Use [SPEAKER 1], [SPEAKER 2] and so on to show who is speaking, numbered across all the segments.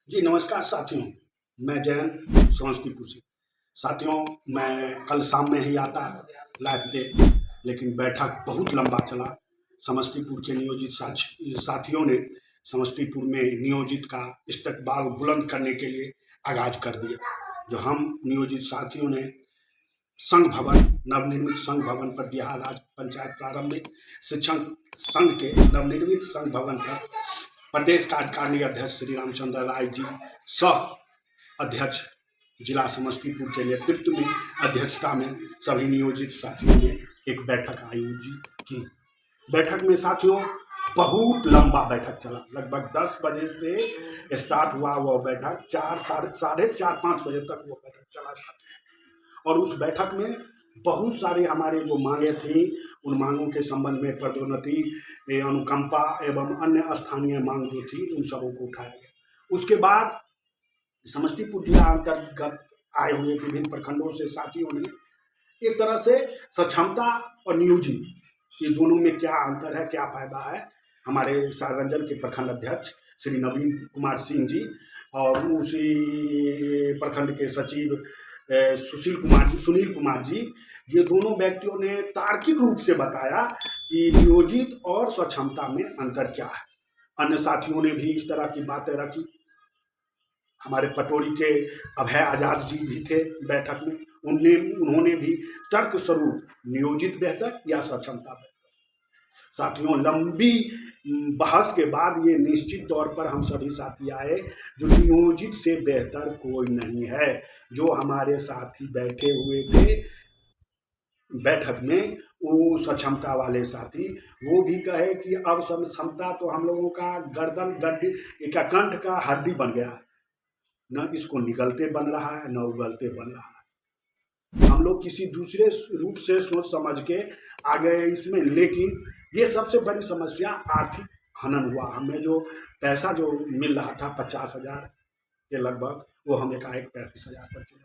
[SPEAKER 1] जी नमस्कार साथियों, मैं जयंत समस्तीपुर से। साथियों, मैं कल शाम में ही आता लाइव पे, लेकिन बैठक बहुत लंबा चला। समस्तीपुर के नियोजित साथियों ने समस्तीपुर में नियोजित का इस्तकबाल बुलंद करने के लिए आगाज कर दिया। जो हम नियोजित साथियों ने संघ भवन, नवनिर्मित संघ भवन पर, बिहार राज्य पंचायत प्रारंभिक शिक्षक संघ के नवनिर्मित संघ भवन पर प्रदेश कार्यकारिणी अध्यक्ष श्री रामचंद्र राय जी सह अध्यक्ष जिला समस्तीपुर के नेतृत्व में, अध्यक्षता में सभी नियोजित साथियों ने एक बैठक आयोजित की। बैठक में साथियों बहुत लंबा बैठक चला। लगभग 10 बजे से स्टार्ट हुआ वह बैठक, साढ़े चार 5 बजे तक वो बैठक चला। और उस बैठक में बहुत सारे हमारे जो मांगे थी, उन मांगों के संबंध में पदोन्नति, अनुकंपा एवं अन्य स्थानीय मांग जो थी, उन सबों को उठाया गया। उसके बाद समस्तीपुर जिला अंतर्गत आए हुए विभिन्न प्रखंडों से साथियों ने एक तरह से सक्षमता और नियोजित, ये दोनों में क्या अंतर है, क्या फायदा है, हमारे सारंजन के प्रखंड अध्यक्ष श्री नवीन कुमार सिंह जी और उसी प्रखंड के सचिव सुनील कुमार जी, ये दोनों व्यक्तियों ने तार्किक रूप से बताया कि नियोजित और स्वक्षमता में अंतर क्या है। अन्य साथियों ने भी इस तरह की बातें रखी। हमारे पटोरी के अभय आजाद जी भी थे बैठक में, उन्होंने भी तर्क स्वरूप नियोजित बेहतर या स्वक्षमता बेहतर। साथियों, लंबी बहस के बाद ये निश्चित तौर पर हम सभी साथी आए जो नियोजित से बेहतर कोई नहीं है। जो हमारे साथी बैठे हुए थे बैठक में, वो स्वक्षमता वाले साथी, वो भी कहे कि अब स्वक्षमता तो हम लोगों का गर्दन गड्डी का कंठ का हड्डी बन गया है, न इसको निगलते बन रहा है न उगलते बन रहा है। हम लोग किसी दूसरे रूप से सोच समझ के आ गए इसमें, लेकिन ये सबसे बड़ी समस्या आर्थिक हनन हुआ। हमें जो पैसा जो मिल रहा था 50,000 के लगभग, वो हम एकाएक 35,000 पर चले।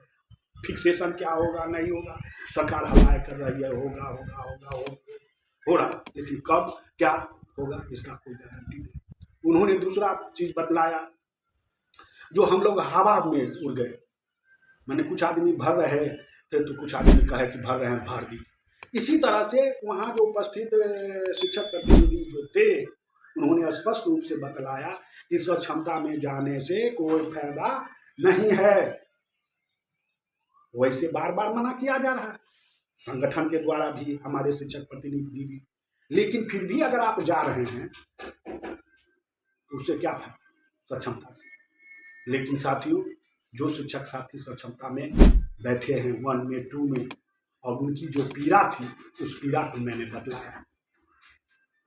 [SPEAKER 1] फिक्सेशन क्या होगा नहीं होगा, सरकार हवाएं कर रही है, हो रहा, लेकिन कब क्या होगा इसका कोई गारंटी नहीं। उन्होंने दूसरा चीज बतलाया, जो हम लोग हवा में उड़ गए। मैंने कुछ आदमी भर रहे थे तो कुछ आदमी कहे कि भर रहे हैं, भर दी। इसी तरह से वहाँ जो उपस्थित शिक्षक प्रतिनिधि जो थे, उन्होंने स्पष्ट रूप से बतलाया कि स्वक्षमता में जाने से कोई फायदा नहीं है। वैसे बार बार मना किया जा रहा है संगठन के द्वारा भी, हमारे शिक्षक प्रतिनिधि भी, लेकिन फिर भी अगर आप जा रहे हैं तो उससे क्या फायदा स्वक्षमता से। लेकिन साथियों, जो शिक्षक साथी स्वक्षमता में बैठे हैं 1 में 2 में, और उनकी जो पीड़ा थी, उस पीड़ा को मैंने बतलाया।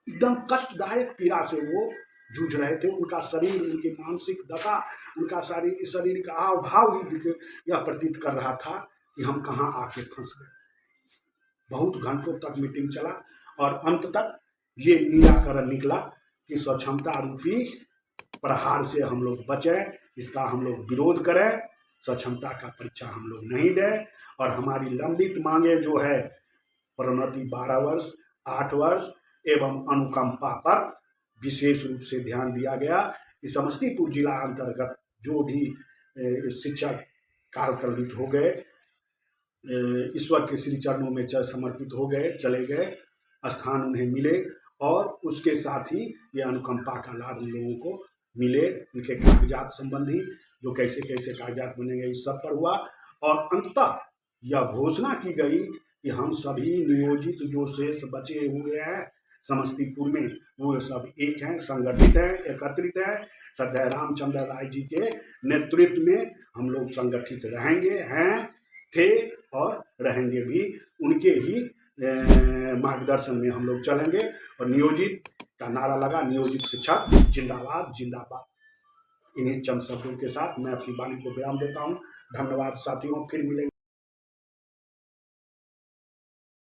[SPEAKER 1] एकदम कष्टदायक पीड़ा से वो जूझ रहे थे। उनका शरीर, उनकी मानसिक दशा, उनका शरीर का हाव भाव ही यह प्रतीत कर रहा था कि हम कहाँ आके फंस गए। बहुत घंटों तक मीटिंग चला और अंत तक ये निराकरण निकला कि स्वक्षमता रूपी प्रहार से हम लोग बचें, इसका हम लोग विरोध करें, स्वक्षमता का परीक्षा हम लोग नहीं दें। और हमारी लंबित मांगे जो है, प्रोन्नति 12 वर्ष, 8 वर्ष एवं अनुकंपा पर विशेष रूप से ध्यान दिया गया कि समस्तीपुर जिला अंतर्गत जो भी शिक्षक काल कल्पित हो गए, ईश्वर के श्री चरणों में समर्पित हो गए, चले गए, स्थान उन्हें मिले, और उसके साथ ही ये अनुकंपा का लाभ उन लोगों को मिले। उनके कागजात संबंधी जो कैसे कैसे कागजात बनेंगे, इस सब पर हुआ। और अंततः यह घोषणा की गई कि हम सभी नियोजित जो शेष बचे हुए हैं समस्तीपुर में, वो सब एक हैं, संगठित हैं, एकत्रित हैं। श्रद्धेय रामचंद्र राय जी के नेतृत्व में हम लोग संगठित रहेंगे, हैं, थे और रहेंगे भी। उनके ही मार्गदर्शन में हम लोग चलेंगे। और नियोजित का नारा लगा, नियोजित शिक्षक जिंदाबाद जिंदाबाद। इन्हीं चंद शब्दों के साथ मैं अपनी वाणी को विराम देता हूँ। धन्यवाद साथियों, फिर मिलेंगे।